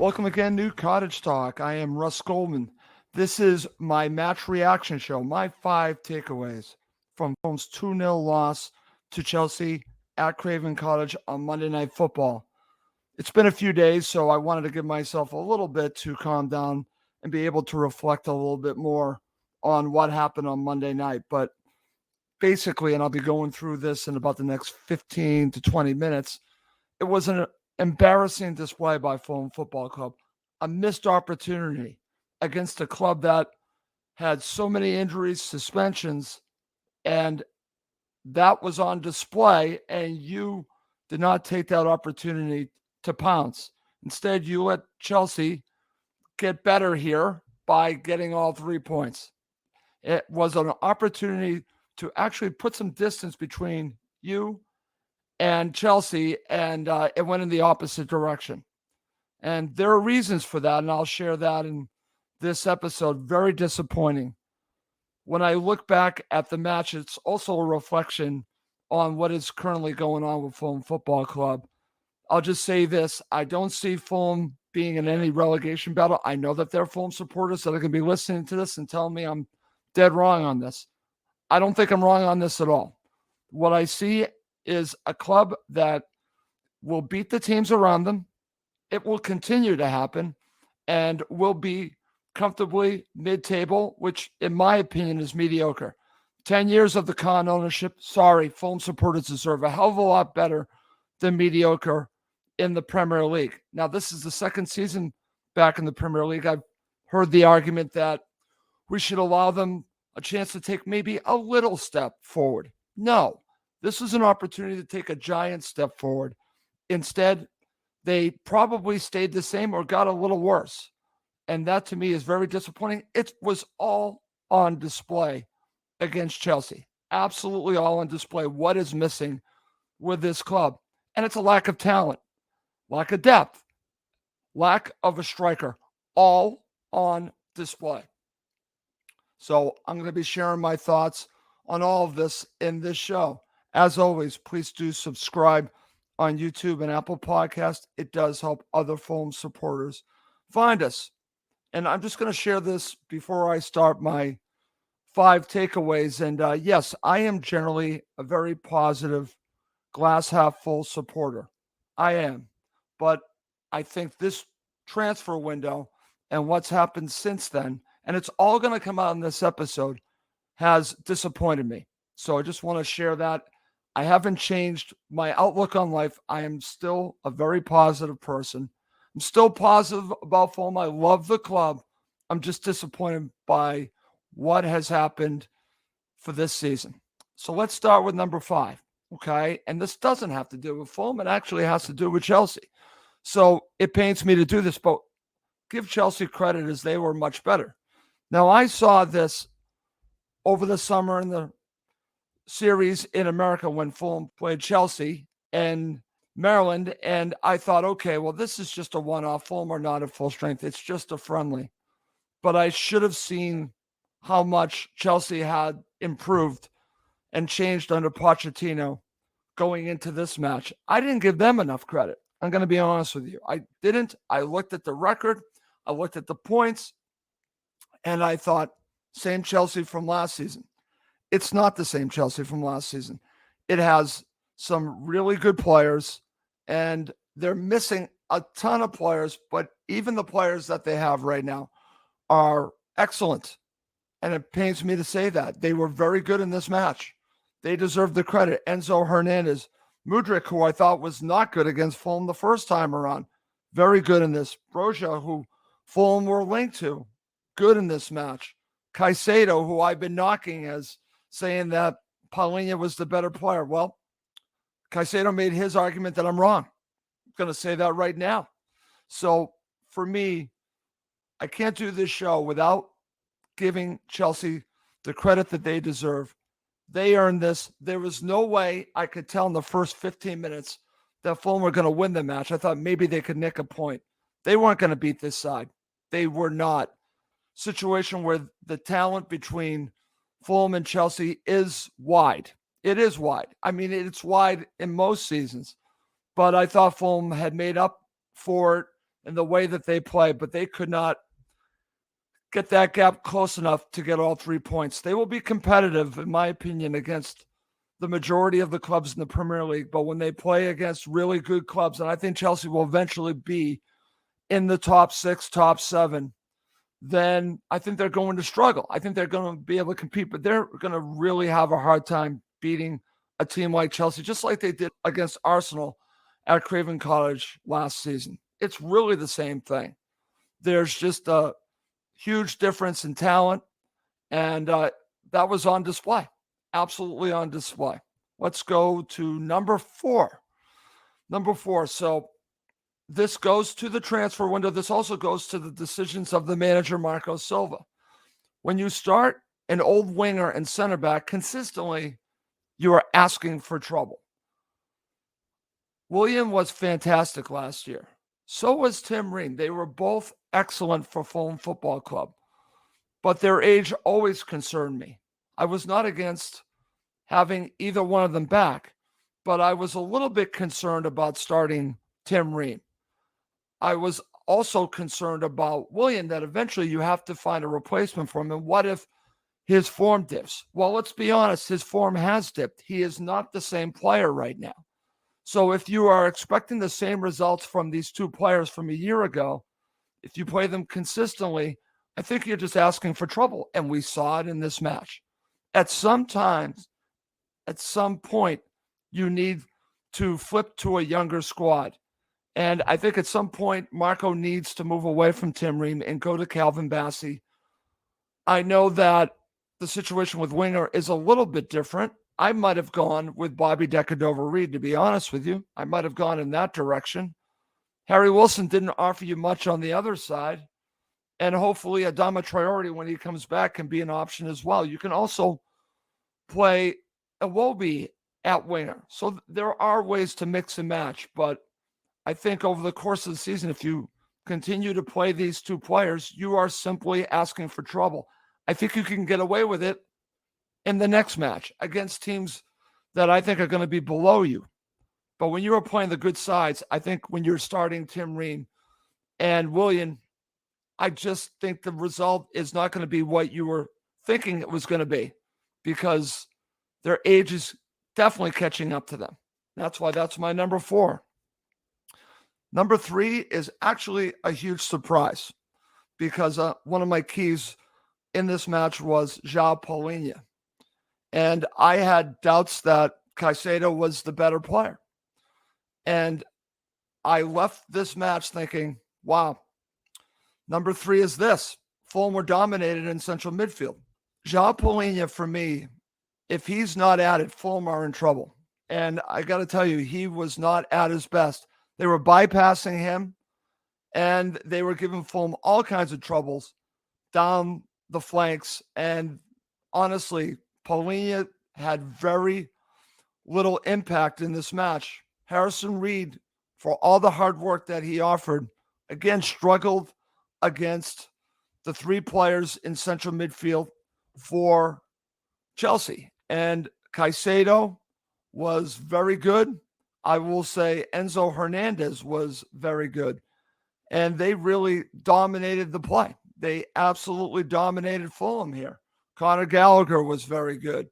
Welcome again to Cottage Talk. I am Russ Goldman. This is my match reaction show, my 5 takeaways from Fulham's 2-0 loss to Chelsea at Craven Cottage on Monday Night Football. It's been a few days, so I wanted to give myself a little bit to calm down and be able to reflect a little bit more on what happened on Monday night. But basically, and I'll be going through this in about the next 15 to 20 minutes, it was an embarrassing display by Fulham Football Club, a missed opportunity against a club that had so many injuries, suspensions, and that was on display, and you did not take that opportunity to pounce. Instead, you let Chelsea get better here by getting all 3 points. It was an opportunity to actually put some distance between you and Chelsea, and it went in the opposite direction. And there are reasons for that, and I'll share that in this episode. Very disappointing. When I look back at the match, it's also a reflection on what is currently going on with Fulham Football Club. I'll just say this. I don't see Fulham being in any relegation battle. I know that there are Fulham supporters that are going to be listening to this and telling me I'm dead wrong on this. I don't think I'm wrong on this at all. What I see is a club that will beat the teams around them. It will continue to happen and will be comfortably mid-table, which in my opinion is mediocre. 10 years of the Khan ownership. Sorry, Fulham supporters deserve a hell of a lot better than mediocre in the Premier League. Now, this is the second season back in the Premier League. I've heard the argument that we should allow them a chance to take maybe a little step forward. No, this is an opportunity to take a giant step forward. Instead, they probably stayed the same or got a little worse. And that to me is very disappointing. It was all on display against Chelsea. Absolutely all on display. What is missing with this club? And it's a lack of talent, lack of depth, lack of a striker, all on display. So I'm going to be sharing my thoughts on all of this in this show. As always, please do subscribe on YouTube and Apple Podcasts. It does help other Fulham supporters find us. And I'm just going to share this before I start my 5 takeaways. And yes, I am generally a very positive, glass half full supporter. I am. But I think this transfer window and what's happened since then, and it's all going to come out in this episode, has disappointed me. So I just want to share that. I haven't changed my outlook on life. I am still a very positive person. I'm still positive about Fulham. I love the club. I'm just disappointed by what has happened for this season. So let's start with number 5, okay? And this doesn't have to do with Fulham. It actually has to do with Chelsea. So it pains me to do this, but give Chelsea credit as they were much better. Now, I saw this over the summer in the series in America when Fulham played Chelsea and Maryland, and I thought, okay, well, this is just a one-off. Fulham are not at full strength. It's just a friendly. But I should have seen how much Chelsea had improved and changed under Pochettino going into this match. I didn't give them enough credit. I'm going to be honest with you. I didn't. I looked at the record. I looked at the points, and I thought, same Chelsea from last season. It's not the same Chelsea from last season. It has some really good players, and they're missing a ton of players, but even the players that they have right now are excellent. And it pains me to say that. They were very good in this match. They deserve the credit. Enzo Hernandez, Mudryk, who I thought was not good against Fulham the first time around, very good in this. Broja, who Fulham were linked to, good in this match. Caicedo, who I've been knocking as saying that Paulinho was the better player. Well, Caicedo made his argument that I'm wrong. I'm going to say that right now. So for me, I can't do this show without giving Chelsea the credit that they deserve. They earned this. There was no way I could tell in the first 15 minutes that Fulham were going to win the match. I thought maybe they could nick a point. They weren't going to beat this side. They were not. Situation where the talent between Fulham and Chelsea is wide. It is wide. I mean, it's wide in most seasons. But I thought Fulham had made up for it and the way that they play, but they could not get that gap close enough to get all 3 points. They will be competitive, in my opinion, against the majority of the clubs in the Premier League, but when they play against really good clubs, and I think Chelsea will eventually be in the top 6, top 7, then I think they're going to struggle. I think they're going to be able to compete, but they're going to really have a hard time beating a team like Chelsea, just like they did against Arsenal at Craven Cottage last season. It's really the same thing. There's just a huge difference in talent, and that was on display. Absolutely on display. Let's go to number 4. Number 4. So this goes to the transfer window. This also goes to the decisions of the manager, Marco Silva. When you start an old winger and center back consistently, you are asking for trouble. Willian was fantastic last year. So was Tim Ream. They were both excellent for Fulham Football Club, but their age always concerned me. I was not against having either one of them back, but I was a little bit concerned about starting Tim Ream. I was also concerned about Willian, that eventually you have to find a replacement for him. And what if his form dips? Well, let's be honest, his form has dipped. He is not the same player right now. So if you are expecting the same results from these two players from a year ago, if you play them consistently, I think you're just asking for trouble. And we saw it in this match. At some point, you need to flip to a younger squad. And I think at some point, Marco needs to move away from Tim Ream and go to Calvin Bassey. I know that the situation with winger is a little bit different. I might have gone with Bobby Decordova-Reid, to be honest with you. I might have gone in that direction. Harry Wilson didn't offer you much on the other side. And hopefully Adama Traore, when he comes back, can be an option as well. You can also play Iwobi at winger. So there are ways to mix and match. But I think over the course of the season, if you continue to play these two players, you are simply asking for trouble. I think you can get away with it in the next match against teams that I think are going to be below you. But when you are playing the good sides, I think when you're starting Tim Ream and Willian, I just think the result is not going to be what you were thinking it was going to be, because their age is definitely catching up to them. That's why that's my number 4. Number 3 is actually a huge surprise, because one of my keys in this match was João Palhinha. And I had doubts that Caicedo was the better player. And I left this match thinking, wow, number 3 is this. Fulham were dominated in central midfield. João Palhinha, for me, if he's not at it, Fulham are in trouble. And I got to tell you, he was not at his best. They were bypassing him, and they were giving Fulham all kinds of troubles down the flanks. And honestly, Palhinha had very little impact in this match. Harrison Reed, for all the hard work that he offered, again, struggled against the 3 players in central midfield for Chelsea. And Caicedo was very good. I will say Enzo Hernandez was very good. And they really dominated the play. They absolutely dominated Fulham here. Conor Gallagher was very good.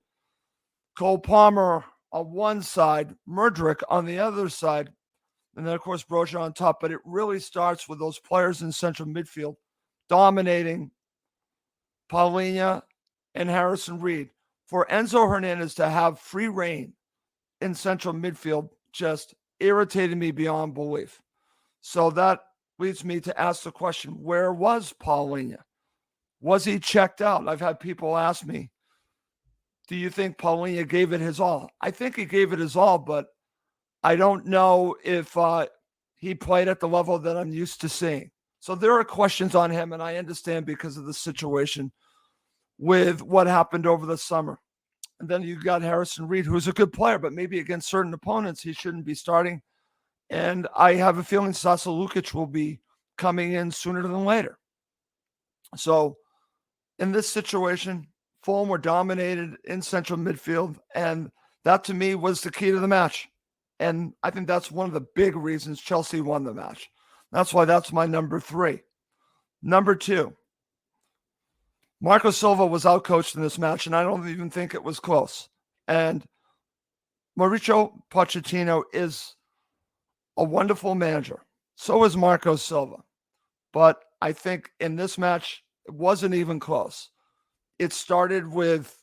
Cole Palmer on one side, Mudryk on the other side, and then, of course, Broja on top. But it really starts with those players in central midfield dominating Palhinha and Harrison Reed. For Enzo Hernandez to have free reign in central midfield just irritated me beyond belief. So that leads me to ask the question, where was Palhinha? Was he checked out? I've had people ask me, do you think Palhinha gave it his all? I think he gave it his all, but I don't know if he played at the level that I'm used to seeing. So there are questions on him, and I understand because of the situation with what happened over the summer. And then you got Harrison Reed, who's a good player, but maybe against certain opponents, he shouldn't be starting. And I have a feeling Sasa Lukic will be coming in sooner than later. So in this situation, Fulham were dominated in central midfield, and that to me was the key to the match. And I think that's one of the big reasons Chelsea won the match. That's why that's my number 3. Number 2, Marco Silva was outcoached in this match, and I don't even think it was close. And Mauricio Pochettino is a wonderful manager. So is Marco Silva. But I think in this match, it wasn't even close. It started with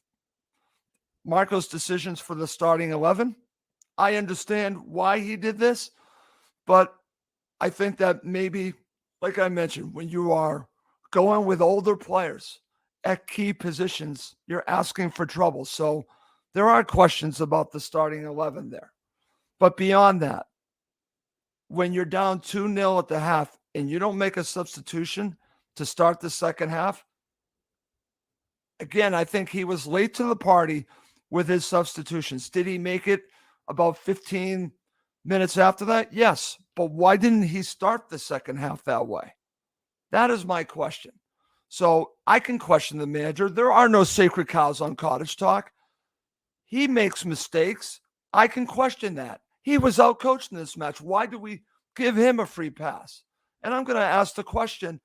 Marco's decisions for the starting 11. I understand why he did this, but I think that maybe, like I mentioned, when you are going with older players at key positions, you're asking for trouble. So there are questions about the starting 11 there. But beyond that, when you're down 2-0 at the half and you don't make a substitution to start the second half, again, I think he was late to the party with his substitutions. Did he make it about 15 minutes after that? Yes. But why didn't he start the second half that way? That is my question. So I can question the manager. There are no sacred cows on Cottage Talk. He makes mistakes. I can question that. He was outcoached in this match. Why do we give him a free pass? And I'm going to ask the question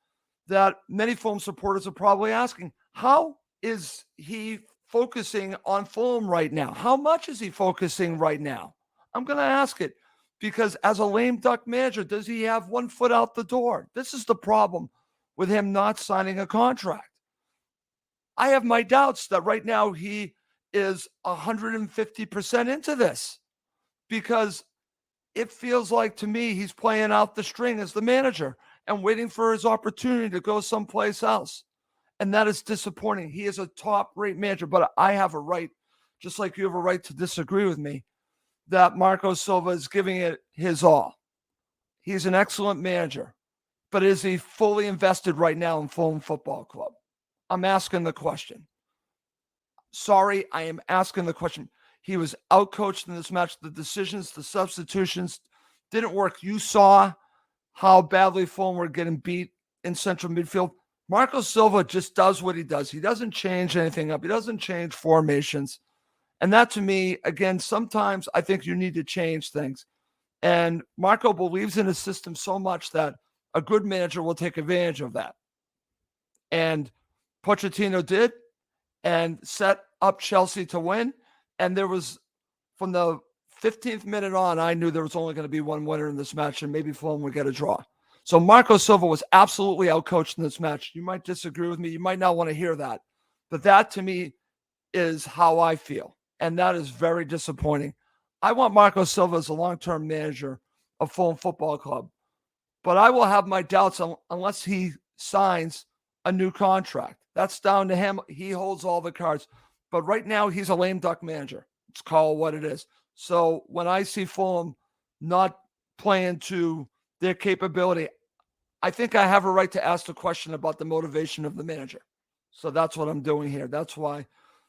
that many Fulham supporters are probably asking. How is he focusing on Fulham right now? How much is he focusing right now? I'm going to ask it because as a lame duck manager, does he have one foot out the door? This is the problem with him not signing a contract. I have my doubts that right now he is 150% into this because it feels like to me he's playing out the string as the manager and waiting for his opportunity to go someplace else. And that is disappointing. He is a top-rate manager, but I have a right, just like you have a right to disagree with me, that Marco Silva is giving it his all. He's an excellent manager, but is he fully invested right now in Fulham Football Club? I'm asking the question. Sorry, I am asking the question. He was outcoached in this match. The decisions, the substitutions didn't work. You saw how badly Fulham were getting beat in central midfield. Marco Silva just does what he does. He doesn't change anything up. He doesn't change formations. And that to me, again, sometimes I think you need to change things. And Marco believes in his system so much that a good manager will take advantage of that. And Pochettino did and set up Chelsea to win. And there was, from the 15th minute on, I knew there was only going to be one winner in this match and maybe Fulham would get a draw. So Marco Silva was absolutely outcoached in this match. You might disagree with me. You might not want to hear that. But that to me is how I feel. And that is very disappointing. I want Marco Silva as a long-term manager of Fulham Football Club. But I will have my doubts unless he signs a new contract. That's down to him. He holds all the cards. But right now, he's a lame duck manager. Let's call it what it is. So when I see Fulham not playing to their capability, I think I have a right to ask the question about the motivation of the manager. So that's what I'm doing here. That's why.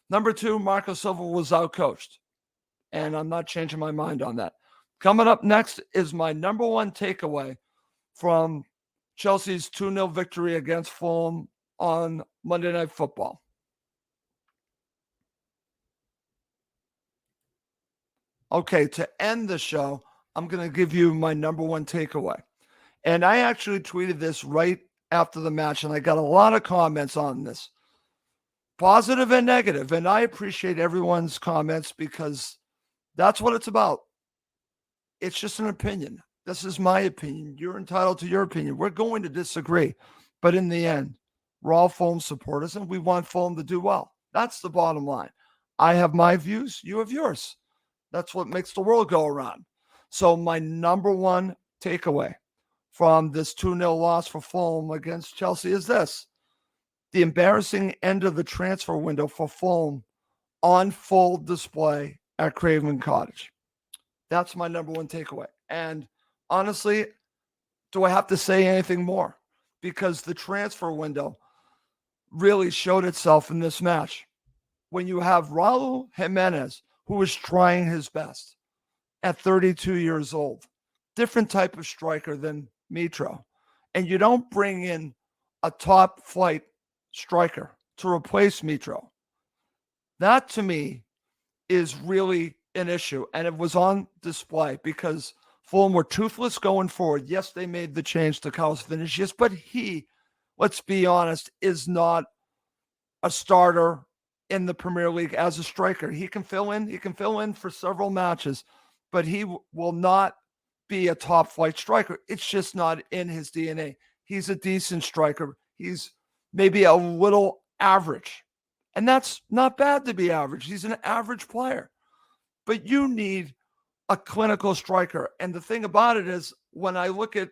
Number 2, Marco Silva was outcoached. And I'm not changing my mind on that. Coming up next is my number 1 takeaway from Chelsea's 2-0 victory against Fulham on Monday Night Football. Okay, to end the show, I'm going to give you my number 1 takeaway. And I actually tweeted this right after the match, and I got a lot of comments on this, positive and negative. And I appreciate everyone's comments because that's what it's about. It's just an opinion. This is my opinion. You're entitled to your opinion. We're going to disagree. But in the end, we're all Fulham supporters, and we want Fulham to do well. That's the bottom line. I have my views. You have yours. That's what makes the world go around. So my number 1 takeaway from this 2-0 loss for Fulham against Chelsea is this: the embarrassing end of the transfer window for Fulham on full display at Craven Cottage. That's my number 1 takeaway. And honestly, do I have to say anything more? Because the transfer window really showed itself in this match. When you have Raul Jimenez, who is trying his best at 32 years old, different type of striker than Mitro, and you don't bring in a top flight striker to replace Mitro, that to me is really an issue. And it was on display because Fulham were toothless going forward. Yes, they made the change to Carlos Vinicius, but he, let's be honest, is not a starter in the Premier League as a striker. He can fill in. He can fill in for several matches, but he will not be a top flight striker. It's just not in his DNA. He's a decent striker. He's maybe a little average, and that's not bad to be average. He's an average player, but you need a clinical striker. And the thing about it is, when I look at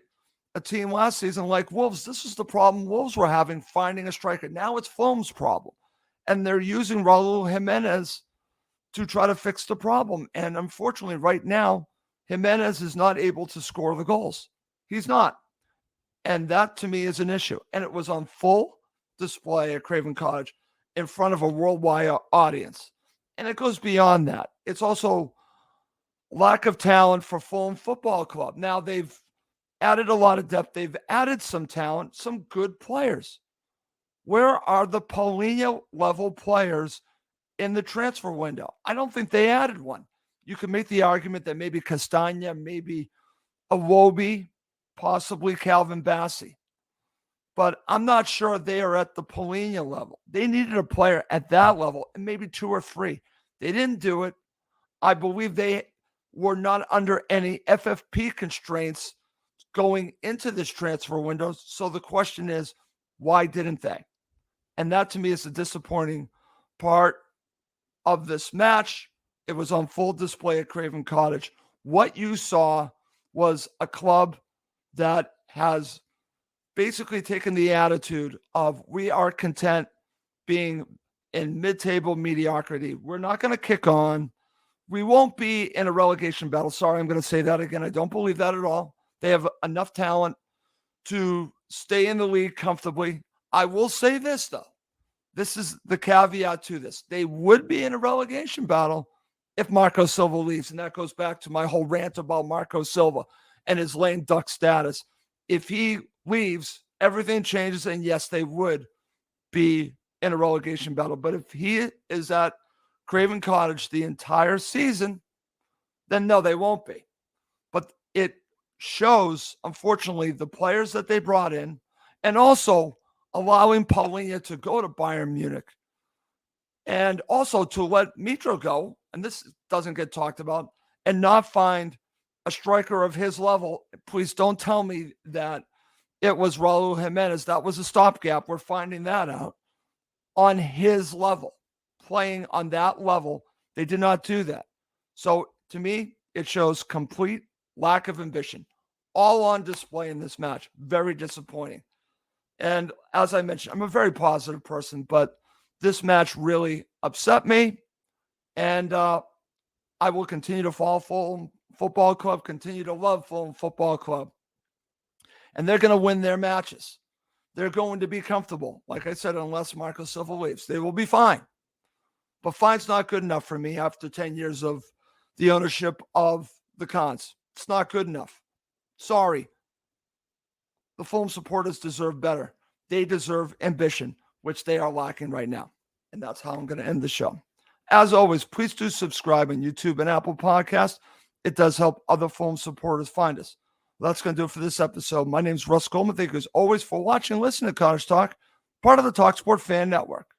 a team last season like Wolves, this is the problem Wolves were having, finding a striker. Now it's Fulham's problem. And they're using Raul Jimenez to try to fix the problem. And unfortunately, right now, Jimenez is not able to score the goals. He's not. And that, to me, is an issue. And it was on full display at Craven Cottage in front of a worldwide audience. And it goes beyond that. It's also lack of talent for Fulham Football Club. Now, they've added a lot of depth. They've added some talent, some good players. Where are the Paulinho-level players in the transfer window? I don't think they added one. You can make the argument that maybe Castagna, maybe Iwobi, possibly Calvin Bassey. But I'm not sure they are at the Paulinho level. They needed a player at that level, and maybe two or three. They didn't do it. I believe they were not under any FFP constraints going into this transfer window. So the question is, why didn't they? And that, to me, is the disappointing part of this match. It was on full display at Craven Cottage. What you saw was a club that has basically taken the attitude of, we are content being in mid-table mediocrity. We're not going to kick on. We won't be in a relegation battle. Sorry, I'm going to say that again. I don't believe that at all. They have enough talent to stay in the league comfortably. I will say this, though. This is the caveat to this. They would be in a relegation battle if Marco Silva leaves. And that goes back to my whole rant about Marco Silva and his lame duck status. If he leaves, everything changes. And yes, they would be in a relegation battle. But if he is at Craven Cottage the entire season, then no, they won't be. But it shows, unfortunately, the players that they brought in, and also allowing Paulinho to go to Bayern Munich, and also to let Mitro go, and this doesn't get talked about, and not find a striker of his level. Please don't tell me that it was Raul Jimenez. That was a stopgap. We're finding that out. On his level, playing on that level, they did not do that. So to me, it shows complete lack of ambition, all on display in this match. Very disappointing. And as I mentioned, I'm a very positive person, but this match really upset me. And I will continue to follow Fulham Football Club, continue to love Fulham Football Club. And they're going to win their matches. They're going to be comfortable. Like I said, unless Marco Silva leaves, they will be fine. But fine's not good enough for me after 10 years of the ownership of the Cons. It's not good enough. Sorry. The Fulham supporters deserve better. They deserve ambition, which they are lacking right now. And that's how I'm going to end the show. As always, please do subscribe on YouTube and Apple Podcasts. It does help other Fulham supporters find us. Well, that's going to do it for this episode. My name is Russ Goldman. Thank you as always for watching and listening to Cottage Talk, part of the talkSPORT Fan Network.